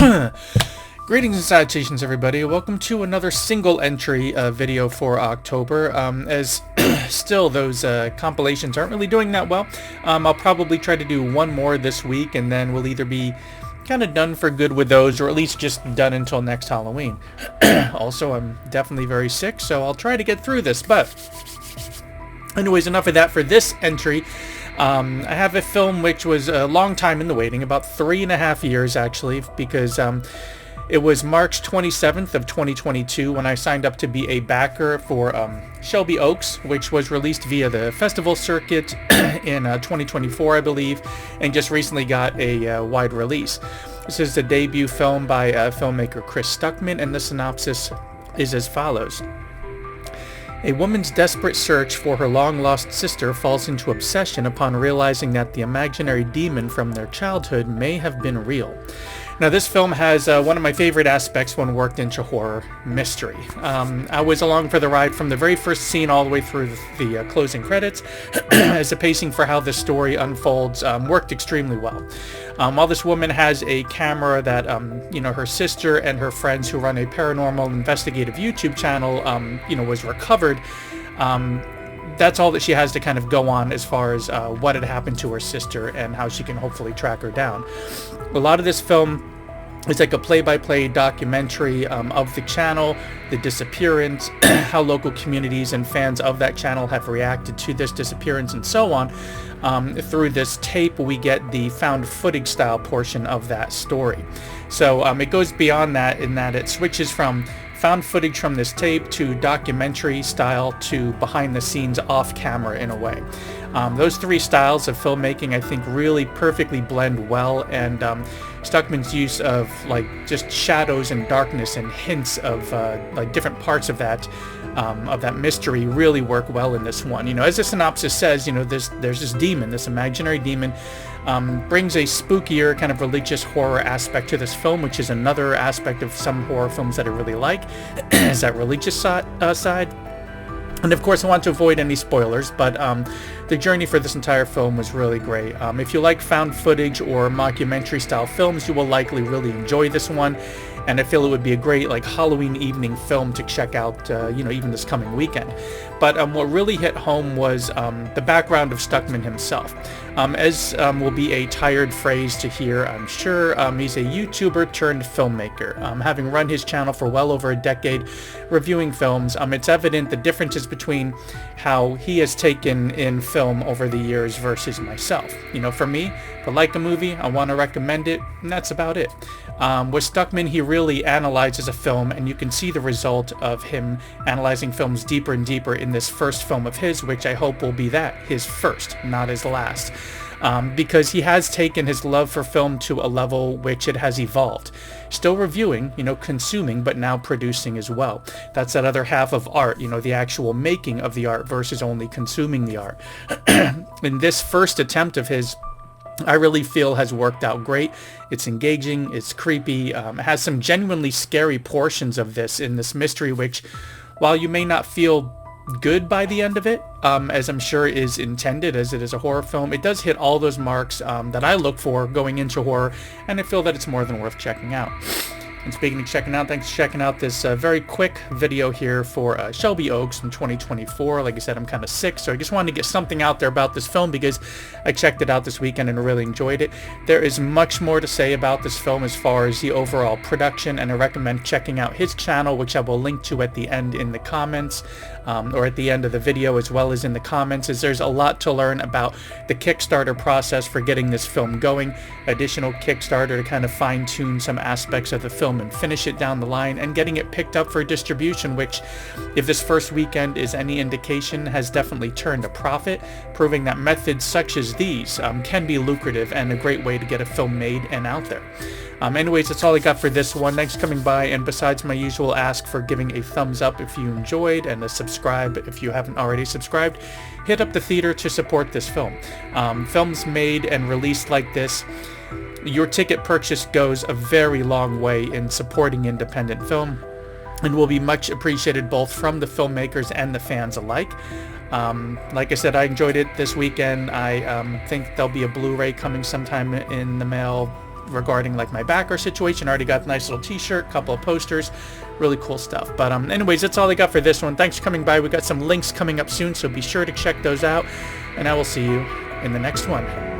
Greetings and salutations, everybody. Welcome to another single entry video for October. As still those compilations aren't really doing that well, I'll probably try to do one more this week, and then we'll either be kind of done for good with those, or at least just done until next Halloween. Also, I'm definitely very sick, so I'll try to get through this. But anyways, enough of that for this entry. I have a film which was a long time in the waiting, about 3.5 years actually, because it was March 27th of 2022 when I signed up to be a backer for Shelby Oaks, which was released via the festival circuit in 2024, I believe, and just recently got a wide release. This is the debut film by filmmaker Chris Stuckman, and the synopsis is as follows. A woman's desperate search for her long-lost sister falls into obsession upon realizing that the imaginary demon from their childhood may have been real. Now, this film has one of my favorite aspects when worked into horror: mystery. I was along for the ride from the very first scene all the way through the closing credits, as the pacing for how the story unfolds worked extremely well. While this woman has a camera that, her sister and her friends who run a paranormal investigative YouTube channel, was recovered, that's all that she has to kind of go on as far as what had happened to her sister and how she can hopefully track her down. A lot of this film is like a play-by-play documentary of the channel, the disappearance, how local communities and fans of that channel have reacted to this disappearance, and so on. Through this tape, we get the found footage style portion of that story. So it goes beyond that in that it switches from found footage from this tape to documentary style to behind the scenes off camera in a way. Those three styles of filmmaking, I think, really perfectly blend well, and Stuckman's use of just shadows and darkness and hints of different parts of that mystery really work well in this one. As the synopsis says, there's this demon, this imaginary demon, brings a spookier kind of religious horror aspect to this film, which is another aspect of some horror films that I really like, is that religious side. And of course, I want to avoid any spoilers, but the journey for this entire film was really great. If you like found footage or mockumentary style films, you will likely really enjoy this one. And I feel it would be a great Halloween evening film to check out, even this coming weekend. But what really hit home was the background of Stuckman himself. As will be a tired phrase to hear, I'm sure, he's a YouTuber turned filmmaker. Having run his channel for well over a decade reviewing films, it's evident the differences between how he has taken in film over the years versus myself. For me, if I like a movie, I want to recommend it, and that's about it. With Stuckman, he really analyzes a film, and you can see the result of him analyzing films deeper and deeper in this first film of his, which I hope will be his first, not his last. Because he has taken his love for film to a level which it has evolved. Still reviewing, consuming, but now producing as well. That's that other half of art, the actual making of the art versus only consuming the art. In this first attempt of his, I really feel has worked out great. It's engaging, it's creepy, it has some genuinely scary portions of this in this mystery, which, while you may not feel good by the end of it, as I'm sure is intended as it is a horror film, it does hit all those marks that I look for going into horror, and I feel that it's more than worth checking out. And speaking of checking out, thanks for checking out this very quick video here for Shelby Oaks from 2024. Like I said, I'm kind of sick, so I just wanted to get something out there about this film because I checked it out this weekend and really enjoyed it. There is much more to say about this film as far as the overall production, and I recommend checking out his channel, which I will link to at the end in the comments, or at the end of the video as well as in the comments, as there's a lot to learn about the Kickstarter process for getting this film going, additional Kickstarter to kind of fine-tune some aspects of the film and finish it down the line, and getting it picked up for distribution, which, if this first weekend is any indication, has definitely turned a profit, proving that methods such as these can be lucrative and a great way to get a film made and out there. Anyways, that's all I got for this one. Thanks for coming by, and besides my usual ask for giving a thumbs up if you enjoyed, and a subscribe if you haven't already subscribed, hit up the theater to support this film. Films made and released like this, your ticket purchase goes a very long way in supporting independent film, and will be much appreciated both from the filmmakers and the fans alike. Like I said, I enjoyed it this weekend. I think there'll be a Blu-ray coming sometime in the mail regarding like my backer situation. I already got a nice little t-shirt, couple of posters, really cool stuff. But anyways, that's all I got for this one. Thanks for coming by. We got some links coming up soon, so be sure to check those out, and I will see you in the next one.